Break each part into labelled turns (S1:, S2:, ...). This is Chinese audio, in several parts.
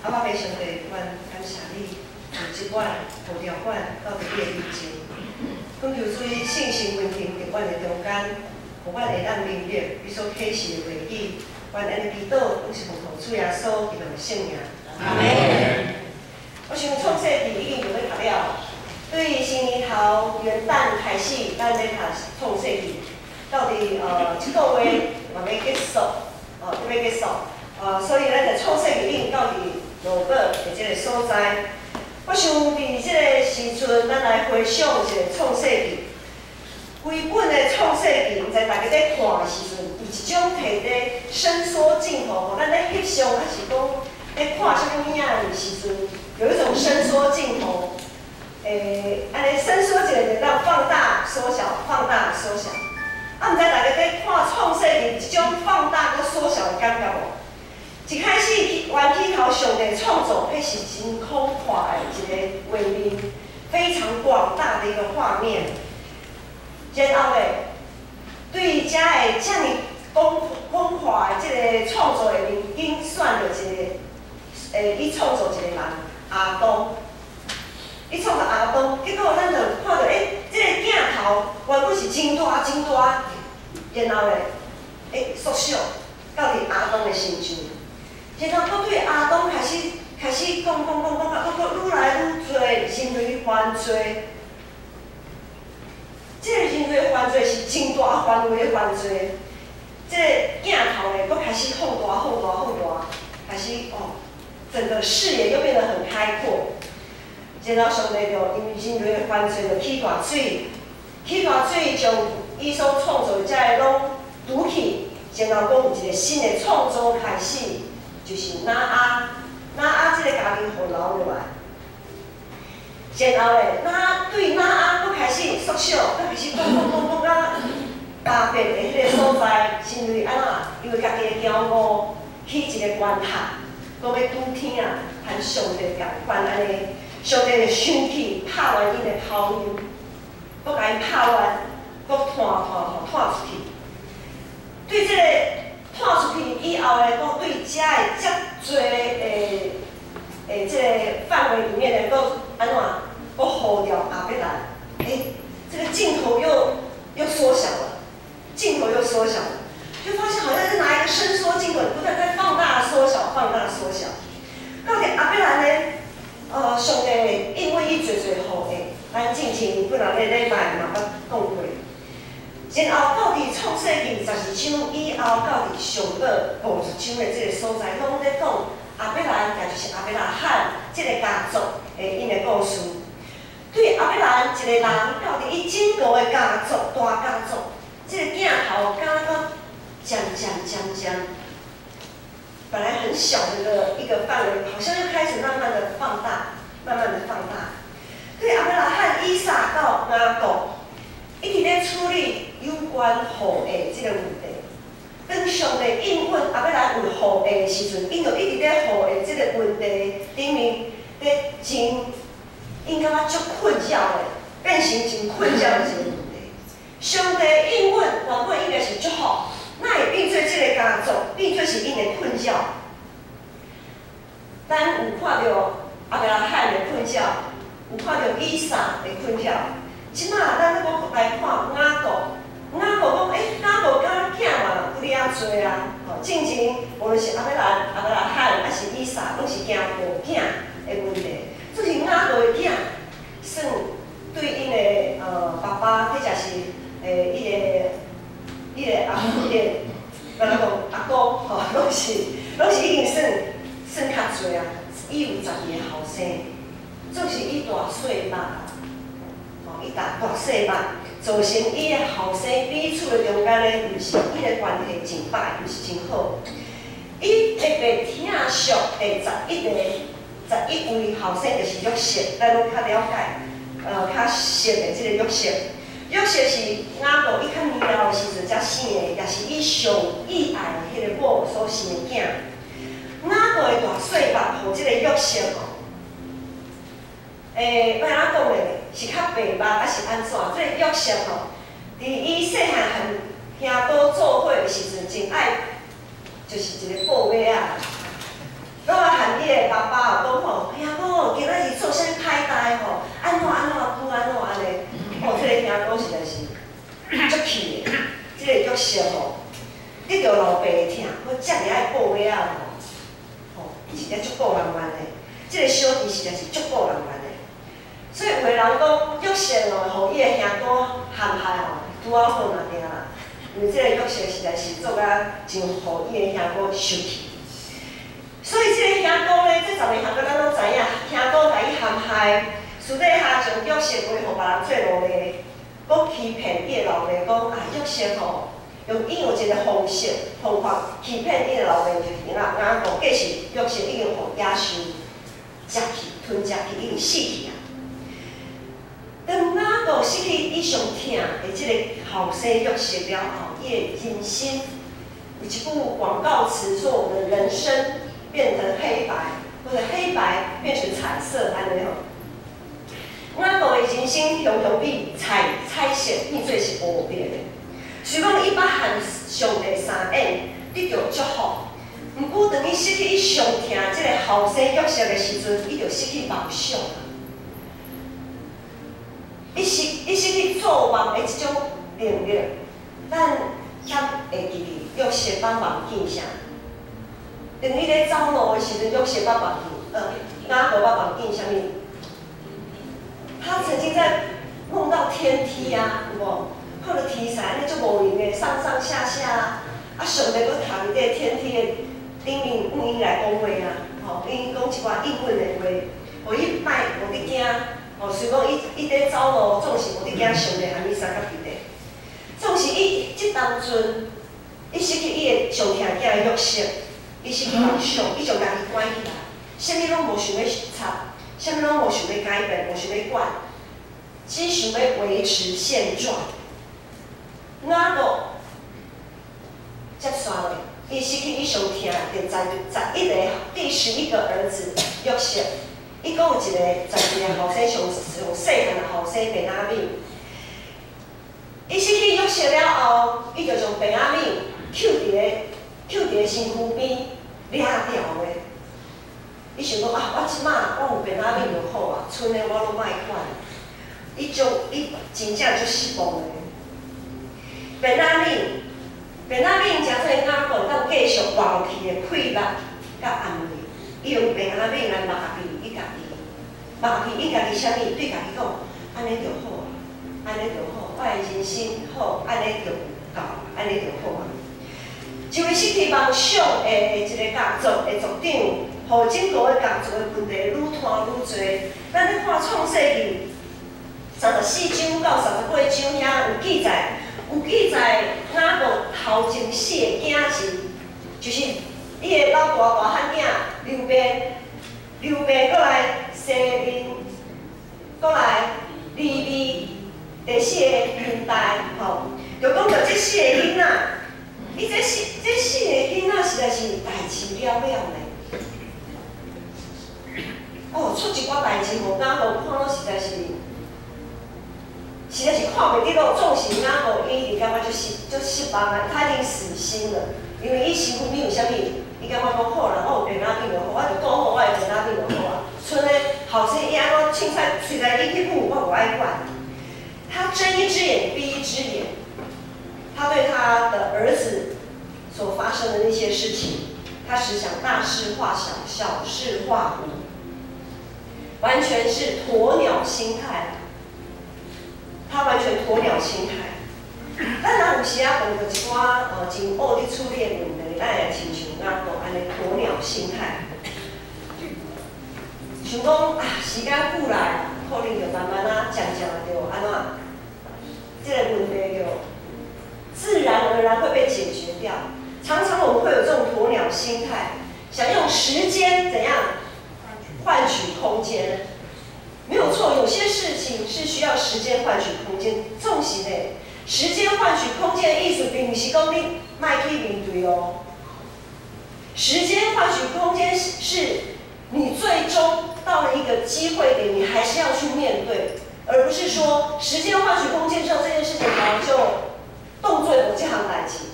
S1: 我非常地感谢你从即款布条馆到伫你的面前，恳求主以信心稳定伫阮的中间，互阮会当明白你所启示的话语。阮安尼祈祷，拢是奉靠主耶稣基督的圣名。阿门。我想创世纪已经就要读了，对新年头元旦开始，咱要读创世纪，到伫即个月嘛要结束，要结束。所以咱就创世纪已经到伫落尾的即个所在。我想伫即个时阵，咱来回想一下创世纪。规本的创世纪，毋知大家在看的时阵，有一种摕咧伸缩镜头，互咱咧翕相，还是讲咧看啥物影的时阵，有一种伸缩镜头，安尼伸缩一个就当放大、缩小、放大、缩小。毋知大家在看创世纪，即种放大佮缩小的感觉无？一开始缘起头上帝创造，迄是真空旷的一个画面，非常广大的一个画面。然后咧，对遮个遮尔广阔的即个创造的面景，选着一个，伊创造一个人亚当，伊创造亚当，结果咱就看到，即个镜头原本是真大真大，然后咧，缩小到伫亚当的身上。然后佫对亚当开始讲，佫愈来愈多人类犯罪。即个人类犯罪是真大范围的犯罪。即个镜头咧，佫开始放大，开始整个视野又变得很开阔。然后上帝就因为人类的犯罪，就起大水，将伊所创造的遮个拢堵起，然后讲有一个新的创造开始。就是拿阿这个家庭互留落来，然后咧，对拿阿佫开始缩小，佫开始讲到大便的迄个所在，人类安怎因为家己的骄傲起一个关塔，讲要拄天啊，和上帝共款安尼，上帝就生气，拍完伊的炮音，佫甲伊拍完，佫拖出去，对这个。拖出去以后咧，佫对遮的遮侪即个范围里面咧，佫安怎？佫护掉亚伯兰。这个镜头又缩小了，就发现好像是拿一个伸缩镜头，不断在放大、缩小。到底亚伯兰咧，上帝因为伊侪好诶，咱之前本来礼拜嘛捌讲过。然后到伫创世纪12章以后，到伫上尾50章的这个所在，拢在讲亚伯兰，也就是亚伯拉罕这个家族因的故事。对亚伯兰一个人，到伫伊整个的家族、大家族，这个镜头敢若渐，本来很小的一个范围，好像又开始慢慢的放大。对亚伯拉罕、以撒到雅各。一直咧处理有关护的即个问题。当上帝应允亚伯兰有护的时阵，因就一直咧护的即个问题顶面咧因感觉足困扰的，变成真困扰的一个问题。上帝应允原本应该是足好，哪会变做即个家族，变做是因的困扰？咱有看到亚伯拉罕的困扰，有看到以撒的困扰。即马咱咧来看雅各讲，雅各敢囝嘛不哩啊多啊，进前无论是亚伯拉罕还是以撒，拢是惊无囝的问题。这是雅各的囝，算对因的爸爸，或者是伊个阿公拢是已经算较多啊。伊有12个后生，总是伊大细肉。伊大细目，造成伊的后生彼此的中间咧，毋是伊的关系真歹，毋是真好。伊特别疼惜第11位后生就是约瑟，咱拢较了解，较熟的即个约瑟。约瑟是雅各伊较年老的时阵才生的，也是伊上意爱的迄个某所生的囝。雅各的大细目，互即个约瑟要安怎讲咧？是较白目，还是安怎？这个约瑟伫伊细汉和兄哥做伙的时阵，真爱就是一个报马仔，拢爱含伊个爸爸讲吼，兄哥，今仔日做啥歹代吼，安怎安尼，哦，这个兄哥实在是足气的，这个玉石吼，得着老爸的疼，我遮尔爱顾尾仔吼，伊是个足顾人缘的，这个小弟实在是足顾人缘的。所以有个人讲，玉石哦，互伊的兄哥陷害吼，拄好好嘛定啦。因为这个玉石实在是做甲真互伊的兄哥生气。所以这个兄哥呢，这10个兄哥咱拢知影，兄哥甲伊陷害，私底下将玉石卖互别人做奴隶，搁欺骗伊的老爸讲啊，玉石吼。用一个方法欺骗伊个老爸就行啦，然后计是玉石已经互野兽食去、吞食去，已经死去啊。当雅各失去伊上疼的即个后生玉石了后，伊的人生有一部广告词说：“我们的人生变成黑白，或者黑白变成彩色，安尼吼。”雅各的人生常常比彩色变做是乌白的。虽讲伊捌和上帝相应，得到祝福，毋过当伊失去伊上疼即个后生玉石的时阵，伊就失去梦想啦。伊失去做梦的即种能力，咱欠会记记玉石捌梦见啥？当伊咧走路的时阵，玉石捌梦见，雅各捌梦见啥物？他曾经在梦到天梯啊，有无？看到天上安尼足无灵的，上上下下啊，上帝搁躺伫个天梯的顶面，用伊来讲话啊，吼，因讲一寡应允的话，互伊莫无伫惊，吼，虽讲伊伫走路，总是无伫惊上帝安尼三甲伫地，总是伊即当阵，伊失去伊的上疼囝的玉石，伊失去梦想，伊将家己关起来，啥物拢无想要插，啥物拢无想要改变，无想要管，只想要维持现状。雅各接续咧，伊失去伊上疼第11个第11个儿子玉石，伊阁有一个11个后生上细汉的后生便雅悯。伊失去玉石了后，伊就将便雅悯扣伫个身躯边掠掉的。伊想讲啊，我即马我有便雅悯就好啊，剩的我拢莫管。伊真正足失望的。便雅悯诚做雅各当继续活落去的快乐甲安慰，伊用便雅悯来麻痹伊家己啥物？对家己讲，安尼就好啊，安尼就好，我的人生好，安尼就够，安尼就好啊。就会失去梦想的一个工作的组长，互整个的工作的问题愈拖愈多。咱咧看创世纪34章到38章遐有记载。雅各头前4个囝是，就是伊的老大汉囝刘备，过来西面，过来利未，第4个犹大，吼，就讲到这4个囡仔，伊这4个囡仔实在是代志了了呢。哦，出一寡代志，互雅各看了实在是看袂得落，总是雅各伊感觉就失望啊，他已经死心了，因为伊身躯边有啥物，伊感觉讲好啦，我有便雅悯就好，我就顾好我的便雅悯就好啊。剩的后生伊安怎凊彩随来伊去母，我无爱管。他睁一只眼闭一只眼，他对他的儿子所发生的那些事情，他只想大事化小，小事化无，完全是鸵鸟心态。他完全鸵鸟心态。咱若有时啊碰到一寡真恶咧处理的问题，咱会亲像雅各安尼鸵鸟心态，想讲啊时间久来，可能就慢慢啊渐渐就安怎，这个问题就自然而然会被解决掉。常常我们会有这种鸵鸟心态，想用时间怎样换取空间。没有错，有些事情是需要时间换取空间。总是呢，时间换取空间的意思，并不是讲你卖去面对哦。时间换取空间是你最终到了一个机会点，你还是要去面对，而不是说时间换取空间之后，这件事情好像就动作无这项代志。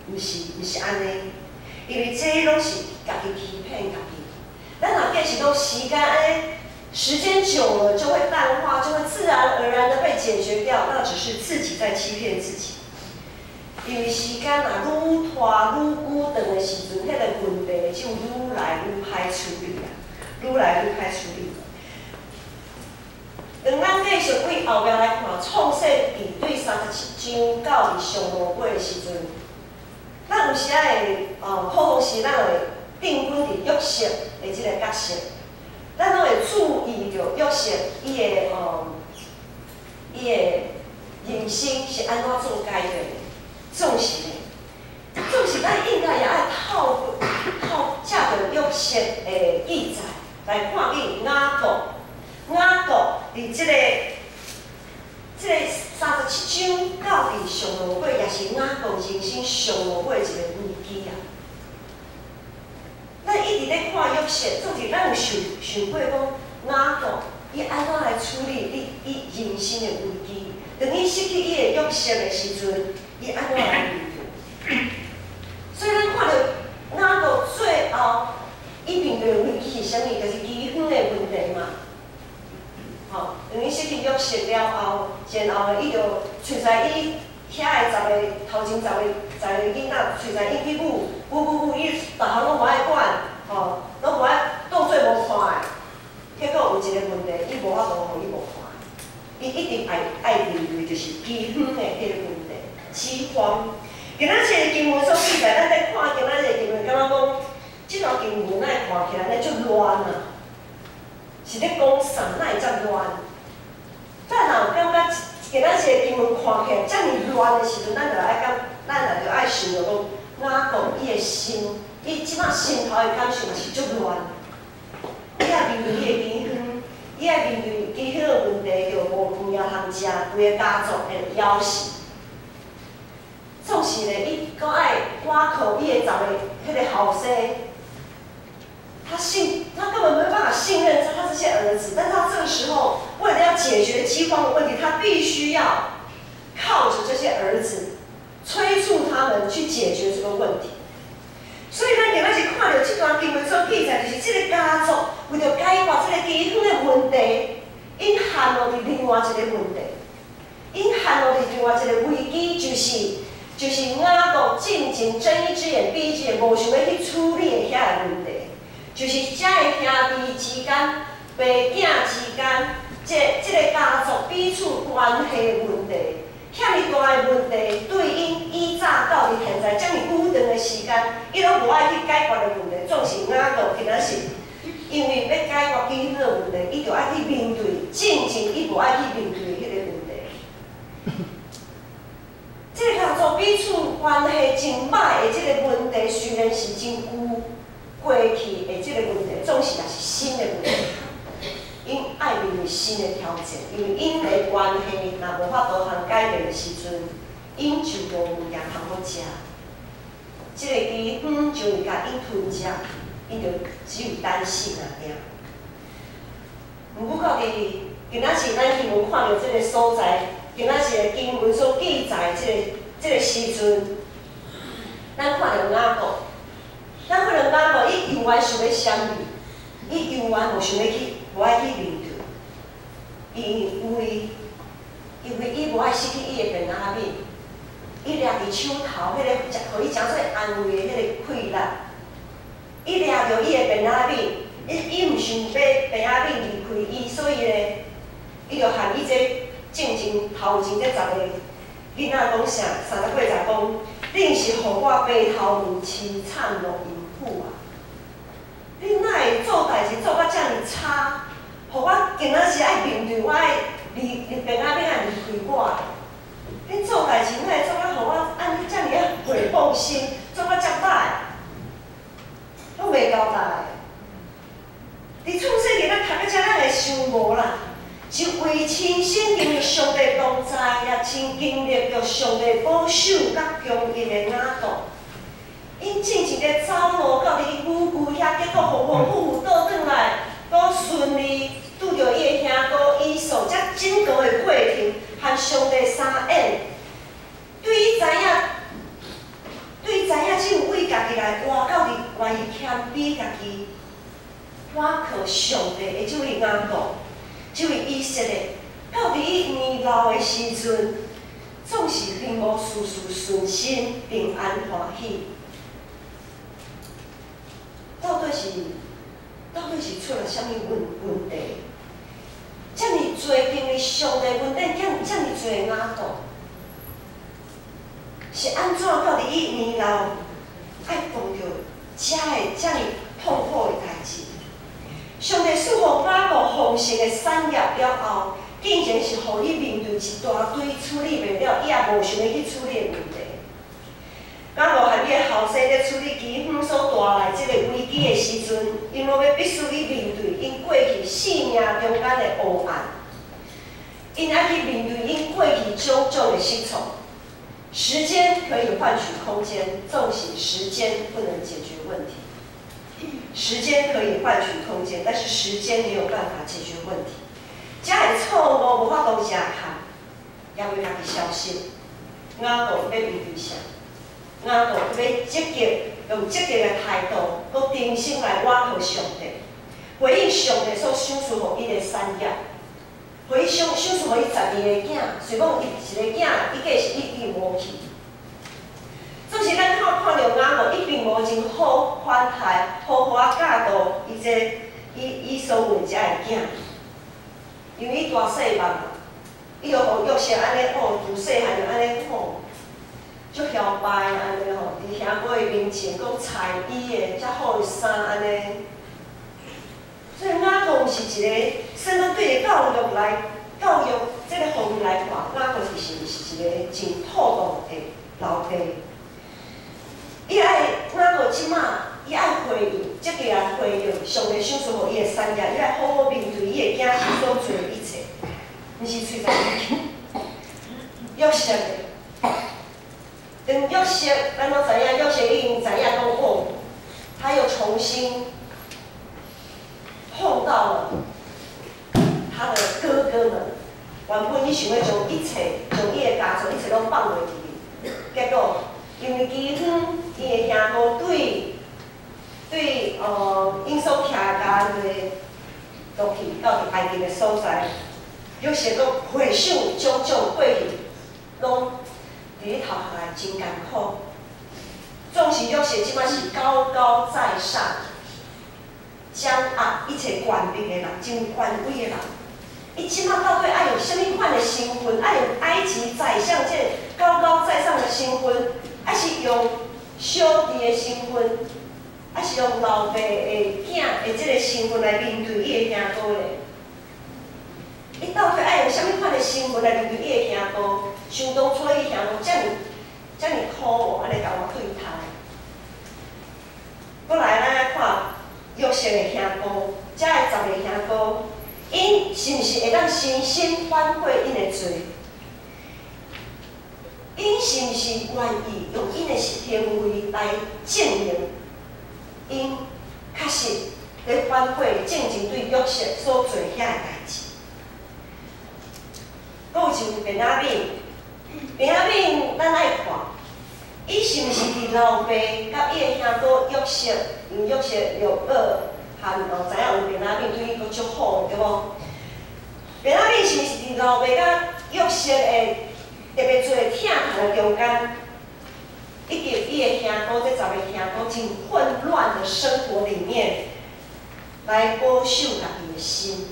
S1: 不是安尼，因为这拢是家己欺骗家己。
S2: 咱若计是讲时间安尼，时间久了就会淡化，就会自然而然的被解决掉，那只是自己在欺骗自己。因为时间若愈拖愈久长的时阵，迄个问题就愈来愈歹处理啊，愈来愈歹处理。当咱继续为后壁来看，创世记对37章到上路尾的时阵，咱有时仔会好是咱会定根伫约瑟的即个角色，咱拢会注意着约瑟伊的人生是安怎做改变的。总是咱应该也爱透借着约瑟的记载来看见雅各伫即个37章到伫上路尾，也是雅各人生上路尾一个危机啊。咱一直咧看约瑟，总是咱有想过讲雅各伊安怎来处理伊人生的危机？当伊失去伊的约瑟的时阵，伊安怎来面对？所以咱看到雅各最后，伊面对的危机是啥物？就是离婚的问题嘛。吼，当伊失去约瑟了后，然后伊就找在伊遐的头前10个囡仔，找在伊去母，伊逐项拢无爱管，吼，拢无爱当做无看的。结果有一个问题，伊无法度互伊无看，伊一定爱面对就是离婚的迄个问题，饥荒。今仔日的经文所记载，咱在看今仔日的经文，感觉讲，即段经文咱看起来咧足乱啊，是咧讲啥？哪会遮乱？咱若感觉今仔日的经文看起来遮尔乱的时阵，咱就爱想着讲，雅各伊的心，伊即摆心头的感受嘛是足乱。伊爱面对伊的离婚，伊爱面对离婚的问题，着无饭啊通食，规个家族会枵死。总是咧，伊搁爱挖口伊的10个迄个后生，他根本没办法信任他这些儿子，但他这个时候为了要解决饥荒的问题，他必须要靠着这些儿子催促他们去解决这个问题。所以咱今仔日看到这段经文所记载，就是这个家族为了解决这个离婚的问题，因陷落伫另外一个问题，因陷落伫另外一个危机，就是雅各进前睁一只眼闭一只眼，无想要去处理的遐个问题，就是遮个兄弟之间、爸囝之间，这个家族彼此关系的问题。遐尔大的问题，对因以早到伫现在遮尔久长的时间，伊拢无爱去解决的问题，总是雅各今仔是因为要解决离婚的问题，伊就爱去面对，进前伊无爱去面对迄个问题。这个家族彼此关系真歹的这个问题，虽然是真久过去的这个问题，总是也是新的问题。因爱面对新的挑战，因为因的关系若无法度通改变的时阵，因就无物件通好食。这个离婚就会甲因吞食，因就只有单死而已。毋过到伫今仔日咱经文看到这个所在，今仔日的经文所记载这个时阵，咱看到雅各，咱看到雅各，伊永远想要啥物？伊永远无想要去。无爱去面对，因为伊无爱失去伊的便雅悯，伊抓伫手头迄个，互伊诚侪安慰的迄个快乐，伊抓着伊的便雅悯，伊毋想要便雅悯离开伊，所以咧，伊就喊伊这进前头前这10个囡仔讲啥，30岁讲，恁是互我白头母亲惨落淫妇啊！恁哪会做代志做到遮尔差？互我今仔日爱面对，我爱便雅悯爱离开我。恁做代志哪会做到互我安尼遮尔啊袂放心，做到遮歹，拢袂交代。伫创世纪咱读到遮，咱会想无啦，是为亲身因为上帝同在，也亲经历着上帝保守甲供应的雅各。因进前咧走路到伫母舅遐，结果糊糊糊糊倒转来，搁顺利拄着伊的兄哥以扫，遮整个的过程，和上帝相演。对伊知影，只有为家己来活到伫愿意谦卑家己，我靠上帝的这位雅各，这位以色列，到伫伊年老的时阵，总是并无事事顺心、平安欢喜。到底是出了啥物问题？遮尔多经历上帝问题，遮尔多的雅各，是安怎到伫伊年老爱碰到遮尔痛苦的代志？上帝赐予雅各丰盛的产业了后，竟然是互伊面对一大堆处理袂了，伊也无想要去处理的问题。雅各和伊的后生咧处理基本所带来即个危机的时阵，因为要必须去面对因过去生命中间的黑暗，因爱去面对因过去种种的失错。时间可以换取空间，纵使时间不能解决问题。时间可以换取空间，但是时间没有办法解决问题。遮个错误无法度遮看，也为家己消失。雅各要面对啥？雅各要积极，用积极的态度，搁真心来倚靠上帝，回应上帝所赏赐予伊的产业，回应赏赐予伊12个囝，虽讲伊一个囝，伊计是伊无去。总是咱看到雅各，伊并无真好款待、好好教导伊所有遮个囝，因为伊大细汉，伊就互约瑟安尼自细汉就安尼足嚣摆安尼吼，伫兄哥的面前讲踩伊的遮好的衫安尼。所以雅各是一个，甚至对教育这个方面来看，雅各是一个真妥当的老爸。伊爱雅各即马，伊爱回应，积极来回应上帝赏赐予伊的产业，伊爱好好面对伊的囝所做的一切，毋是喙在约瑟的。等约瑟，咱都知影，约瑟已经知影讲哦，他又重新碰到了他的哥哥们。原本伊想要将伊的家族一切拢放落去，结果因为基于伊的兄哥对因所徛家的落去到伫埃及的所在，约瑟阁回想种种过去，拢。伫咧头下来真艰苦，纵使约瑟即摆是高高在上，掌握一切权柄的人，真权威的人，伊即摆到底爱用什么款的身份？爱用埃及宰相这高高在上的身份，还是用小弟的身份，还是用老爸的囝的这个身份来面对伊的兄哥咧？伊到底爱用什么款的身份来面对伊的兄哥？想当初伊兄哥遮尔苦哦，安尼甲我对待。过来，咱来看约瑟的兄哥，遮个10个兄哥，因是毋是会当深深反悔因的罪？因是毋是愿意用因的行为来证明因确实咧反悔正经对约瑟所做遐个代志？搁有像便雅悯，咱爱看，伊是毋是伫老爸甲伊的兄哥约瑟，因为约瑟约尔含知影有便雅悯对伊阁足好，对无？便雅悯是毋是伫老爸甲约瑟的特别做疼痛的中间，以及伊的兄哥这10个兄哥真混乱的生活里面，来保守家己的心？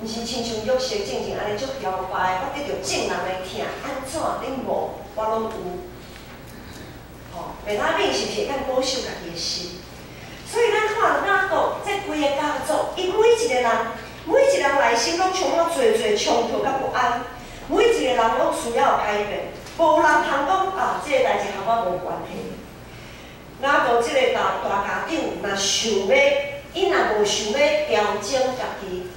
S2: 毋是亲像约瑟正正安尼足摇摆，我得着正人的疼，安怎恁无？我拢有。便雅悯是毋是会当保守家己的心？所以咱看雅各这规个家族，伊每一个人内心拢充满侪冲突甲不安，每一个人拢需要改变，无人通讲这个代志和我无关系。雅各这个大家长，若想要，伊若无想要调整家己。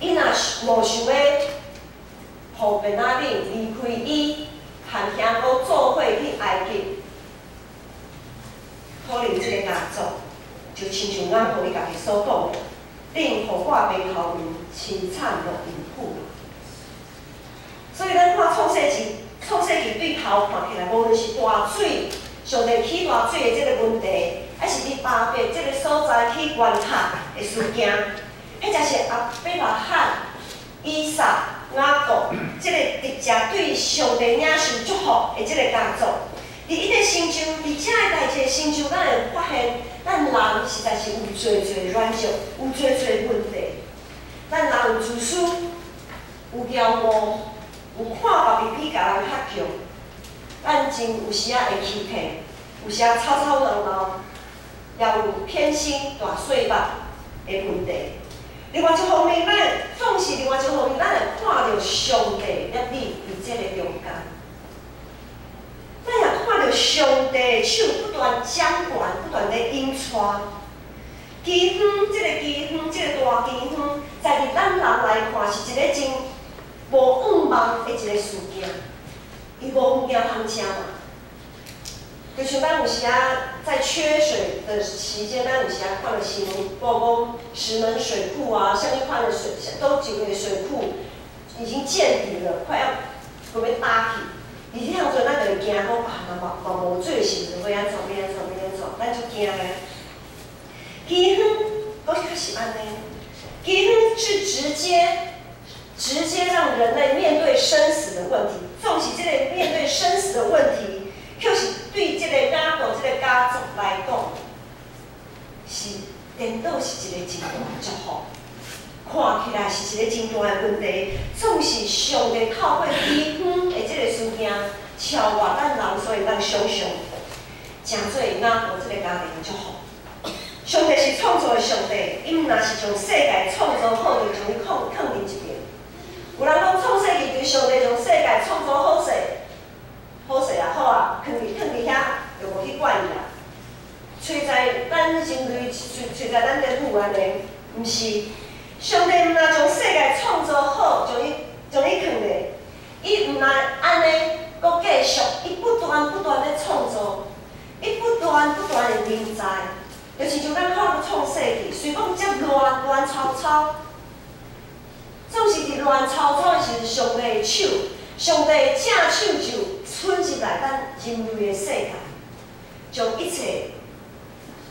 S2: 伊若无想要，互便雅悯离开伊，和兄哥做伙去埃及，可能这个家族就亲像雅各伊家己所讲的，令互我袂头云，凄惨落云苦。所以咱看创世纪对头看起来，无论是大水，上帝起大水的这个问题，还是伫巴别这个所在起冤杀的事件，迄才是阿伯拉罕、以撒、雅各这个直接对上帝领受祝福的这个家族。伫伊个成就，伫遮个代志的成就，咱会发现，咱人实在是有侪软弱，有侪问题。咱人有自私，有骄傲，有看别人比家人较强。咱真有时啊会欺骗，有时啊吵吵闹闹，也有偏心、大碎目的问题。另外一方面，咱总是另外一方面，咱会看到上帝约你伫这个中间。咱也看到上帝的手不断掌管，不断在引带。基方，这个基方，这个大基方，在伫咱人来看是一个真无往望的一个事件。伊无物件通吃嘛，就像咱有时啊，在缺水的期间，咱有时啊看到新闻报讲石门水库啊，下面看的水都几个水库已经见底了，快要准备打起。而这样做，咱就会惊讲啊，嘛无水时阵要安怎，咱就惊个。基方，搁较是安尼，基方是直接让人类面对生死的问题。总是这个面对生死的问题，就是对这个雅各这个家族来讲，是颠倒是一个真大的祝福。看起来是一个真大的问题，总是上帝透过基方的这个事件，超越咱人所以咱想象，真做雅各这个家庭的祝福。上帝是创造的上帝，伊毋若是将世界创造好，就将伊放伫一边。有人讲创世纪对上帝将世界创造好势也好啊，放伫遐就无去管伊啦。揣在咱人类，揣在咱的父安尼，毋是上帝毋若将世界创造好，将伊放咧，伊毋若安尼搁继续，伊不断咧创造，伊不断的临在。就是像咱看个创世纪，虽讲遮乱吵吵，总是伫乱吵吵的时阵，上帝的手，上帝的正手就伸入来咱人类的世界，将一切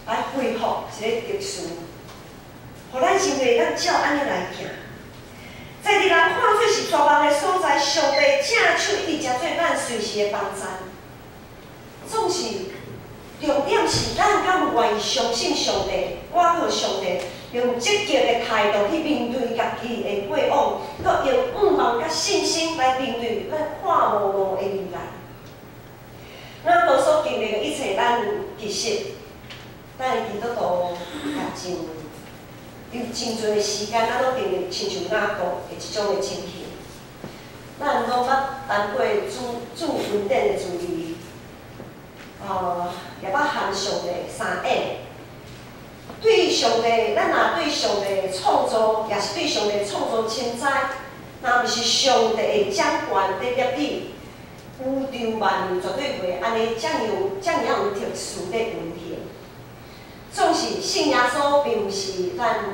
S2: 来恢复一个特殊，互咱人类咱照安尼来行。在伫人看做是绝望的所在，上帝正手一直做咱随时的帮助，总是。重点是，咱敢有愿意相信上帝，我靠上帝，用积极的态度去面对家己的过往，搁用望甲信心来面对咱看无路的未来。咱都所经历的一切，咱其实，咱基督徒也有真侪的时间，咱拢经历亲像雅各的一种的情形。咱拢捌谈过主恩典的主义。也捌含上帝3恩，对上帝，咱若对上帝的创造，也是对上帝的创造称赞，若毋是上帝的掌权在约你，宇宙万物绝对袂安尼这样有特殊的文献。总是信耶稣，并不是咱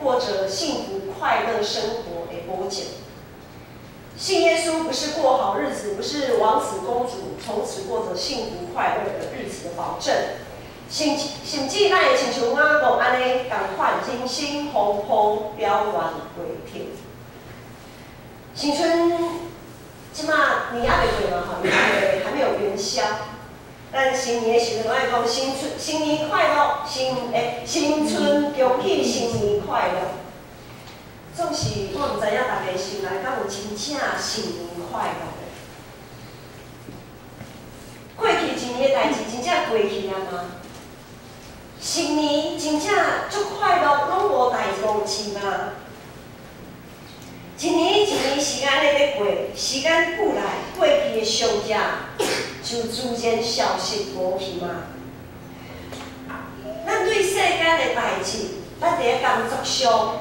S2: 过着幸福快乐生活的保证。信耶稣不是过好日子，不是王子公主从此过着幸福快乐的日子的保证。甚至咱会亲像雅各安尼共款，人生风波了缘袂停。新春即马年还袂过嘛吼，还没有元宵。咱新年的时阵，我会讲新年快乐，新春恭喜新年快乐。总是我毋知影大家心内敢有真正新年快乐的？过去一年的代志真正过去啊吗？新年真正足快乐，拢无代无志吗？一年时间咧过，时间久来，过去的伤痛就自然消失无去吗？咱对世间的代志，咱伫咧工作上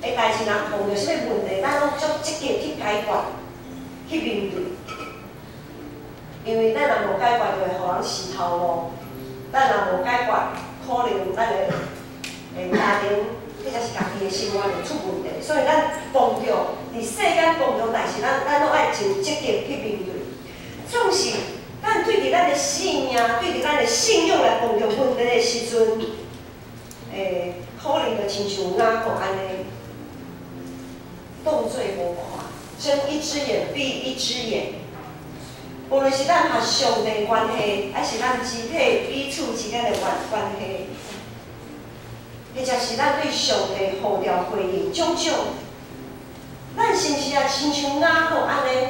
S2: 的代志，若碰到啥物问题，咱拢足积极去解决、去面对。因为咱若无解决，就会互人死头路；咱若无解决，可能咱的家庭，或者是家己的生活会出问题。所以咱碰到伫世间碰到代志，咱拢爱真积极去面对。总是咱对伫咱的性命、对着咱的信用来碰到问题的时阵，可能就亲像雅各安尼，动作无看，睁一只眼闭一只眼。无论是咱和上帝的关系，还是咱肢体彼此之间的关系，或者是咱对上帝呼召回应种种，咱是毋是也亲像雅各安尼，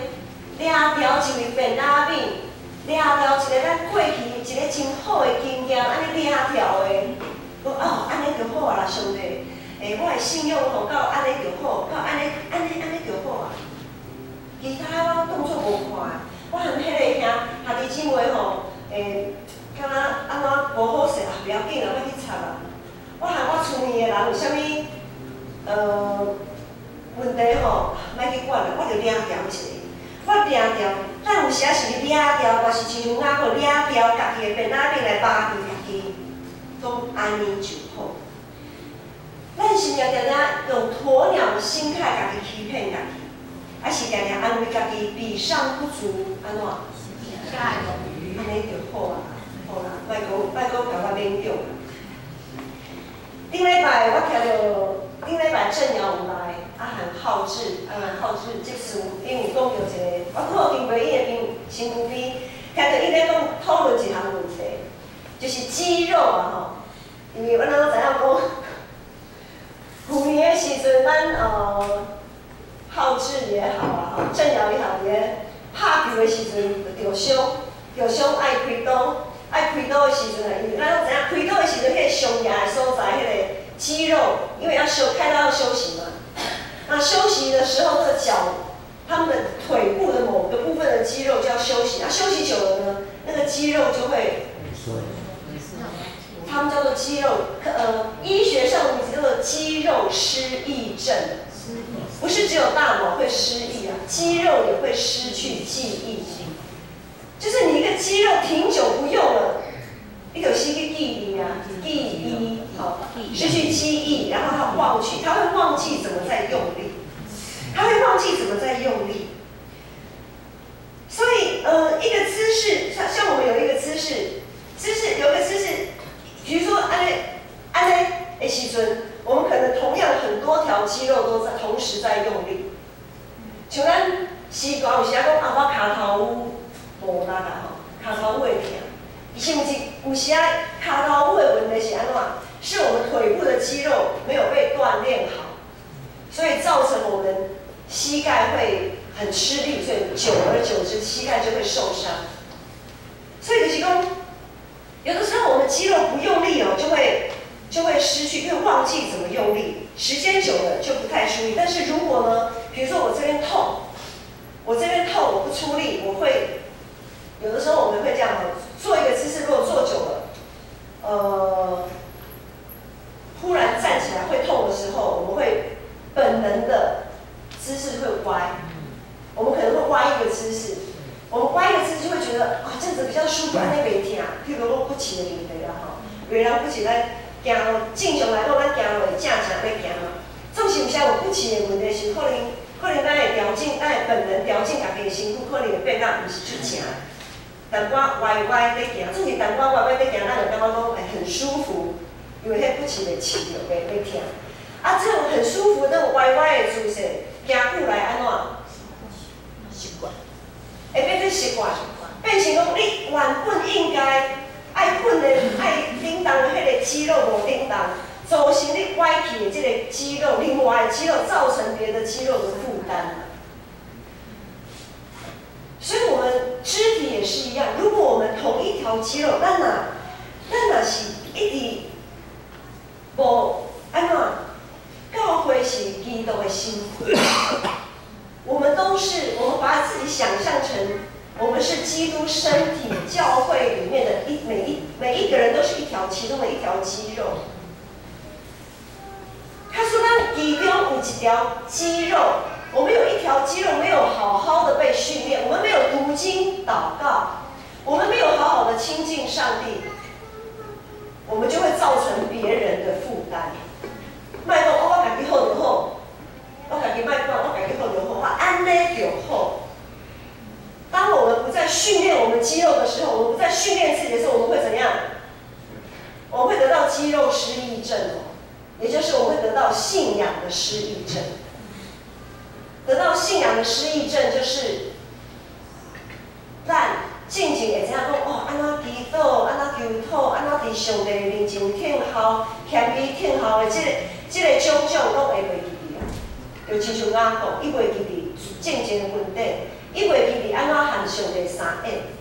S2: 抓条一个便拉饼，抓条一个咱过去一个真好的经验，安尼抓条的，讲哦，安尼就好啊啦，上帝，我的信用吼到安尼就好，到安尼就好啊。其他我当作无看，我含迄个兄弟姊妹吼，敢若安怎无好势啊，不要紧啦，莫去插啦。我含我厝边的人有啥物问题吼，莫去管啦，我就抓条一个。我抓条，咱有时啊是抓条，嘛是像雅各抓条家己的便拉饼来巴住家己，讲安尼就好。咱是定定用鸵鸟的心态家己欺骗家己，还是定定安慰家己比上不足，安怎？安尼就好啊，好啦，莫讲甲我勉强。顶礼拜我听到，顶礼拜正瑶有来，含浩志即次因有讲到一个，我靠经过伊的身躯边，听到伊咧讲讨论一项问题，就是肌肉啊吼，因为我哪知影讲，去年的时阵，咱浩志也好啊，正瑶也好，咧拍球的时阵就着伤爱开刀。爱开刀的时阵啊，因为咱拢知影开刀的时阵，迄个上牙的所在，迄个肌肉，因为要开刀要休息嘛。那休息的时候，这个脚，他们的腿部的某个部分的肌肉就要休息。那休息久了呢，那个肌肉就会，他们叫做肌肉，医学上的名字叫做肌肉失忆症。不是只有大脑会失忆啊，肌肉也会失去记忆。就是你一个肌肉挺久不用了，你就失去记忆啊，好，失去记忆，然后他会忘记怎么再用力，所以一个姿势，像我们有一个姿势，比如说安尼的时阵，我们可能同样很多条肌肉都在同时在用力，像咱膝盖有时啊讲啊，我骹头无力啦吼，骹头会疼，是毋是有时啊骹头的问题是安怎？是我们腿部的肌肉没有被锻炼好，所以造成我们膝盖会很吃力，所以久而久之膝盖就会受伤。所以就是讲，有的时候我们肌肉不用力哦，就会失去，因为忘记怎么用力，时间久了就不太出力。但是如果呢，比如说我这边痛，我不出力，我会。有的时候我们会这样做一个姿势，如果做久了，忽然站起来会痛的时候，我们会本能的姿势会歪，我们可能会歪一个姿势，我们歪一个姿势就会觉得啊这样子比较舒服，安尼袂痛。譬如讲骨刺的问题啦吼，有人骨刺咱行路正常来讲，咱行路会正要行嘛，总是有时有骨刺的问题是可能咱会调整，咱会本能调整家己的身躯，可能会变到不是出正。但我歪在行，总是但我歪在行，咱就感觉讲很舒服，因为迄骨刺袂刺着，袂痛。啊，这种很舒服、那种歪的姿势，行久来安怎？习惯，会变成习惯，变成讲你原本应该爱训的、爱叮当的迄个肌肉无叮当，造成你歪去的这个肌肉，另外的肌肉造成别的肌肉的负担。所以我们肢体也是一样，如果我们同一条肌肉，咱若是一直无安怎，教会是基督的身躯，我们把自己想象成我们是基督身体教会里面的每一个人都是其中的一条肌肉。他说咱其中有一条肌肉。我们有一条肌肉没有好好的被训练，我们没有读经祷告，我们没有好好的亲近上帝，我们就会造成别人的负担。卖讲我家己好就好，我家己卖讲我家己好就好，我安尼就好。当我们不再训练我们肌肉的时候，我们不在训练自己的时候，我们会怎样？我们会得到肌肉失忆症哦，也就是我们会得到信仰的失忆症。得到信仰的失忆症，就是咱进前会知影讲哦，安怎祈祷，安怎求讨，安怎伫上帝面前听候、谦卑听候的这个种种，拢会袂记哩啊。就亲像我讲，伊袂记哩正经的问题，伊袂记哩安怎和上帝相应。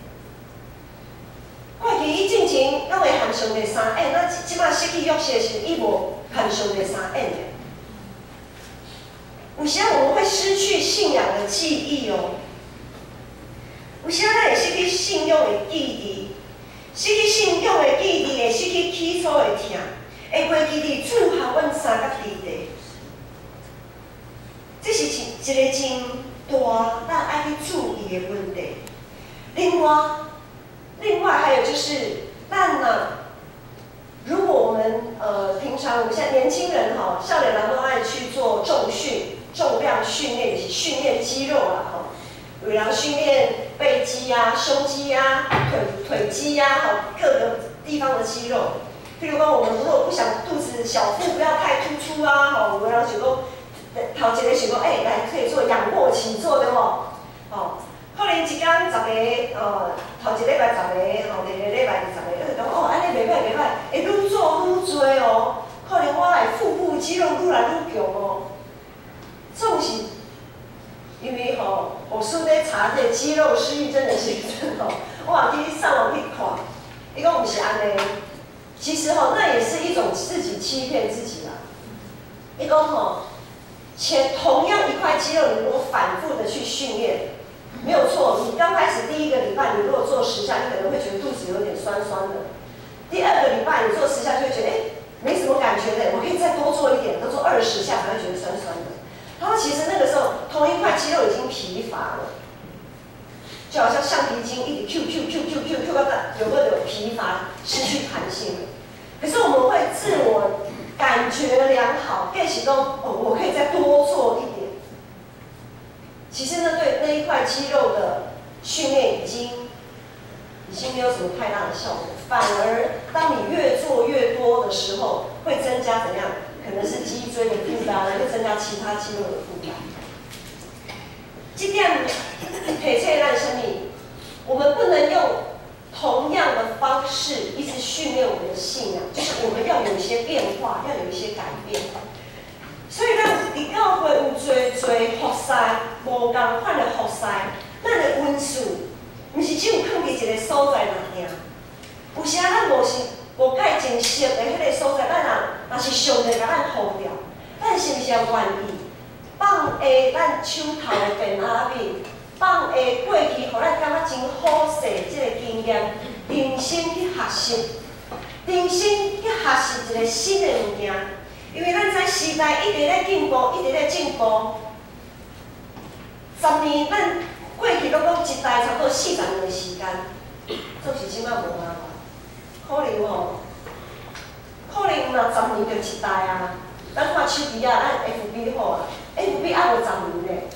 S2: 过去伊正前拢会和上帝相应，那即摆失去约束的时候，伊无和上帝相应的。有时我们会失去信仰的记忆哦。有时咱会失去信仰的记忆，失去信仰的记忆会失去起初的听，会袂记哩主和阮三角地地。这是一个真大咱爱去注意的问题。另外还有就是咱如果我们平常我们现在年轻人哈，少年人都爱去做重量训练，就是训练肌肉啦哈。有人训练背肌啊、胸肌啊、腿肌啊，哈，各个地方的肌肉。譬如讲，我们如果不想肚子小腹不要太突出啊，哈，有的人想讲，头一个想讲，来可以做仰卧起坐的哦，哦，可能一天10个，头一礼拜10个，后第二个礼拜20个，讲安尼袂歹，会愈做愈多哦，可能我的腹部肌肉愈来愈强哦。这种是，因为我顺在查这肌肉失忆症的时阵我也去上网去看，伊讲不是安尼，其实那也是一种自己欺骗自己啦。伊讲同样一块肌肉，你如果反复的去训练，没有错。你刚开始第1个礼拜，你如果做10下，你可能会觉得肚子有点酸酸的。第2个礼拜，你做10下就会觉得没什么感觉的，我可以再多做一点，多做20下才会觉得酸酸的。他说其实那个时候同一块肌肉已经疲乏了，就好像橡皮筋一直 Q 到有疲乏，失去弹性了。可是我们会自我感觉良好，更是说我可以再多做一点。其实呢，对那一块肌肉的训练已经没有什么太大的效果，反而当你越做越多的时候，会增加怎样？可能是脊椎的负担，会增加其他肌肉的负担。这点提醒咱什么？我们不能用同样的方式一直训练我们的信仰，就是我们要有一些变化，要有一些改变。所以咱伫教会有侪服侍，无共款的服侍，咱的温数，毋是只有放伫一个所在尔尔。有时咱无介真熟的迄个所在，若是上帝甲咱护掉，咱是毋是也愿意放下咱手头的电脑面，放下过去，互咱感觉真好势即个经验，认真去学习，认真去学习一个新的物件。因为咱知时代一直在进步，一直在进步。10年，咱过去拢讲一代差不多40年的时间，做是即摆无啊？可能可能若10年就一代啊。咱看手机啊，咱 FB 好啊 ，FB 还无10年嘞，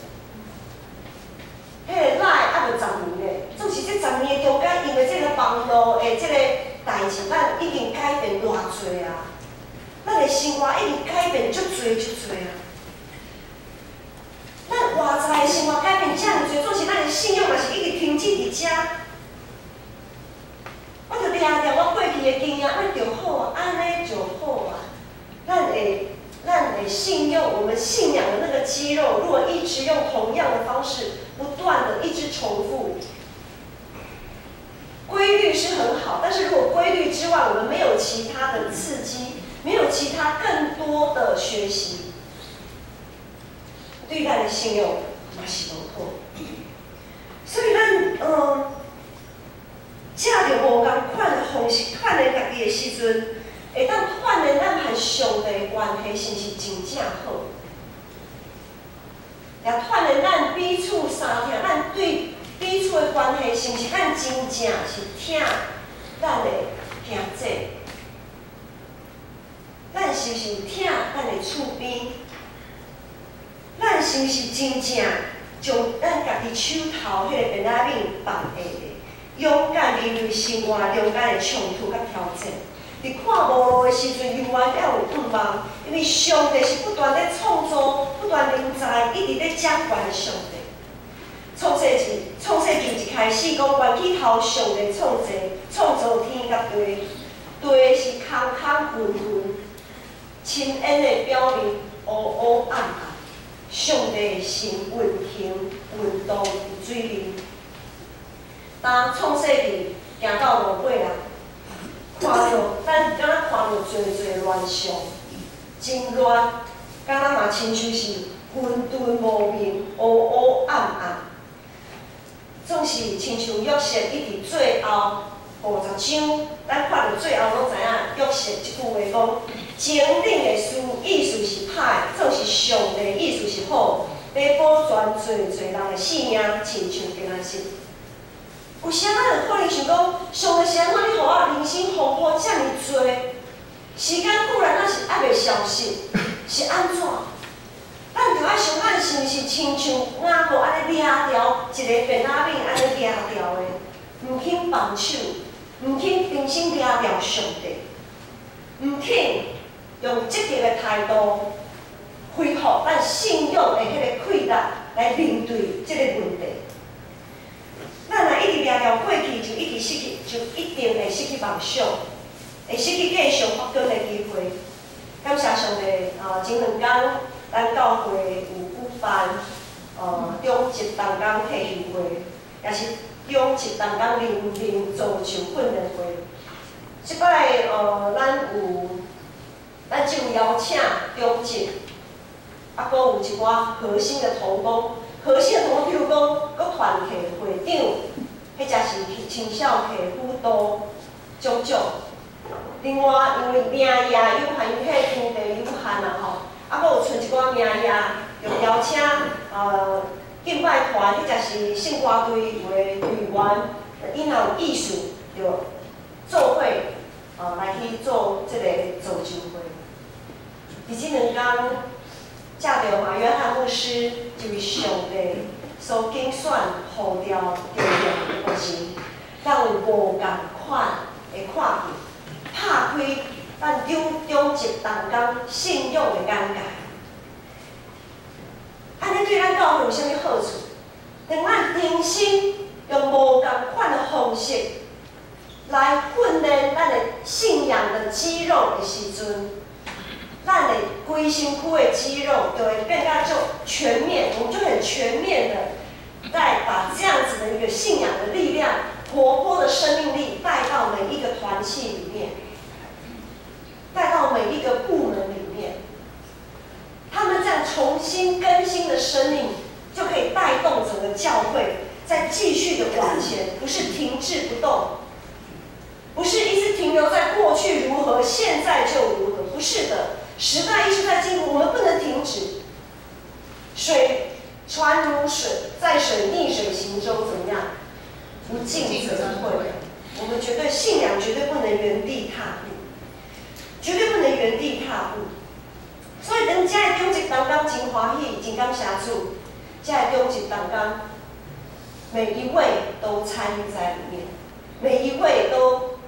S2: 迄个 Line 还无10年嘞。总是这10年中间，因为这个网络的这个代志，咱已经改变偌济啊。咱的生活已经改变足多啊！咱外在的生活改变遮尔多，总是咱的信仰嘛是一直停止伫遮。我着掠着我过去的经验，安就好啊，安尼就好啊。咱的信仰，我们信仰的那个肌肉，如果一直用同样的方式，不断的一直重复，规律是很好，但是如果规律之外，我们没有其他的刺激。没有其他更多的学习，对咱的信用嘛是无好。所以咱借着无共款的方式锻炼家己的时阵，会当锻炼咱和上帝的关系是毋是真正好？也锻炼咱彼此相听，咱对彼此的关系是毋是咱真正是疼咱的兄弟？咱是毋是有疼咱的厝边？咱是毋是真正将咱家己手头迄个电脑面放下的？勇敢面对生活中间的冲突甲挑战。伫看无路的时阵，永远要有盼望，因为上帝是不断在创造、不断临在、一直在掌管的上帝。创世纪一开始讲，源起头上帝创造天甲地，地是空空混混，深烟的表面乌乌暗暗。上帝的心运行运动伫水面。当创世纪行到路尾啊，看到咱敢若看到侪乱象，真乱，敢若嘛亲像是混沌无明、乌乌暗暗。总是亲像约瑟一直最后50章，咱看到最后拢知影约瑟即句话讲：前顶的事意思是歹，总是上帝意思是好，要保全侪人的性命，亲像今仔日。有时咱就可能想讲，上帝是安怎你互我人生丰富遮尔多？时间固然咱是还袂消失，是安怎？咱就爱想，咱是毋是亲像眼部安尼抓条一个便仔面安尼抓条的，毋肯放手，毋肯重新抓条上帝，毋肯用积极的态度恢复咱信仰的迄个气力来面对即个问题。咱若一直抓条过去，就一定会失去梦想，会失去继续发展的机会。感谢上帝，前2天咱教会有举办中级同工培训会，也是中级同工灵造就训练会。即摆咱就有邀请中级，还佫有一寡核心的同工。核心的同工，譬如讲，佫团契会长，迄才是青少契辅导种种。另外，因为名额有限，因迄场地有限啦吼，啊，佫有剩一寡名额，就邀请敬拜团，迄才是圣歌队有的队员，因若有意思，就做伙来去做即个造就会。伫即2天。借着马约翰牧师就是上帝所拣选呼召重要的学生，咱有无共款的看见，拍开咱中级同工信仰的眼界。安尼对咱教会有啥物好处？当咱重新用无共款的方式来训练咱的信仰的肌肉的时阵。咱的规身躯的肌肉就会变得就全面，我们就很全面的，再把这样子的一个信仰的力量、活泼的生命力带到每一个团契里面，带到每一个部门里面。他们这样重新更新的生命，就可以带动整个教会再继续的往前，不是停滞不动，不是一直停留在过去如何，现在就如何，不是的。时代一直在进步，我们不能停止。船如水，在水逆水行舟，怎么样？不进则退。我们绝对信仰绝对不能原地踏步，绝对不能原地踏步。所以，人家的中级同工真欢喜，真感谢主。这的中级同工，每一位都参与在里面，每一位都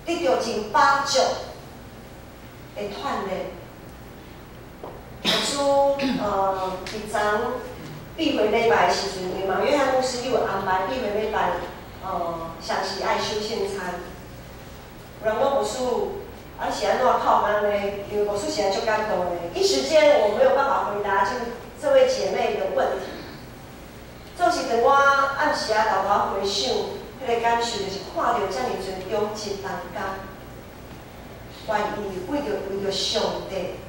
S2: 得到真巴足的锻炼。牧师伫昨闭会礼拜的时阵，因为马约翰牧师有安排闭会礼拜详细爱修献餐。有人问牧师，是安怎靠安呢？因为牧师实在足感动的，一时间我没有办法回答这位姐妹的问题。总是等我暗时豆豆回想，迄个感受就是看到遮尔侪中级同工，愿意为着上帝。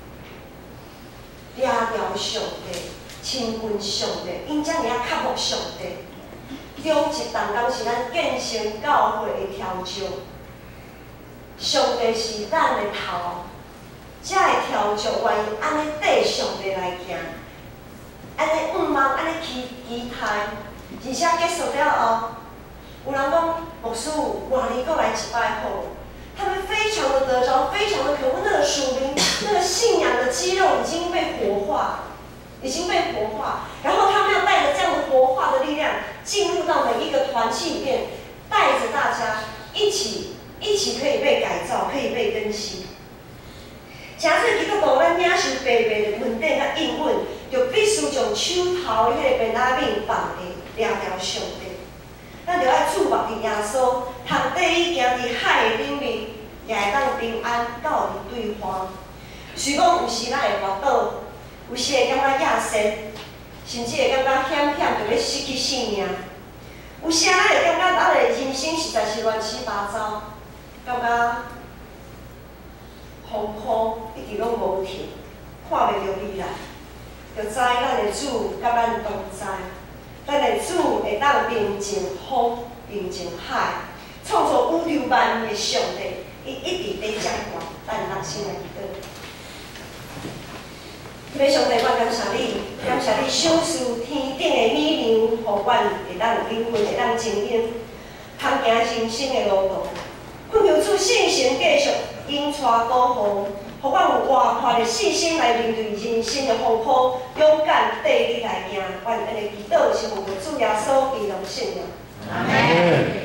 S2: 抓牢上帝，亲近上帝，因遮尔啊较慕上帝。中级同工是咱建成教会的条章，上帝是咱的头，遮的条章愿意安尼缀上帝来行，安尼望安尼期待，而且结束了后，有人讲牧师换你过来一摆好。他们非常的得着，非常的渴慕那个属灵、那个信仰的肌肉已经被活化，已经被活化。然后他们要带着这样的活化的力量，进入到每一个团契里面，带着大家一起可以被改造，可以被更新。诚做基督徒，咱领受白白的稳定甲应允，就必须将手头迄个便当面放伫抓条上帝。咱就爱注目伫耶稣，通第一行伫海的顶面，也会当平安到伫对方。虽讲有时咱会滑倒，有时会感觉亚神，甚至会感觉险就要失去性命。有时咱会感觉咱的人生实在是乱七八糟，感觉风雨一直拢无停，看袂到未来，就知咱的主甲咱同在。咱的主会当平静风，平静海，创造宇宙万物的上帝，伊一直在掌管咱人生的祈祷。要上帝，我感谢你，感谢你赏赐天顶的美良，互阮会当灵魂会当经营，通行人生的路途。恳求主圣神继续引带导航，互阮有活泼的信心来面对人生的风雨，勇敢砥砺来行。阮安尼祈祷是奉主耶稣基督圣名。阿门。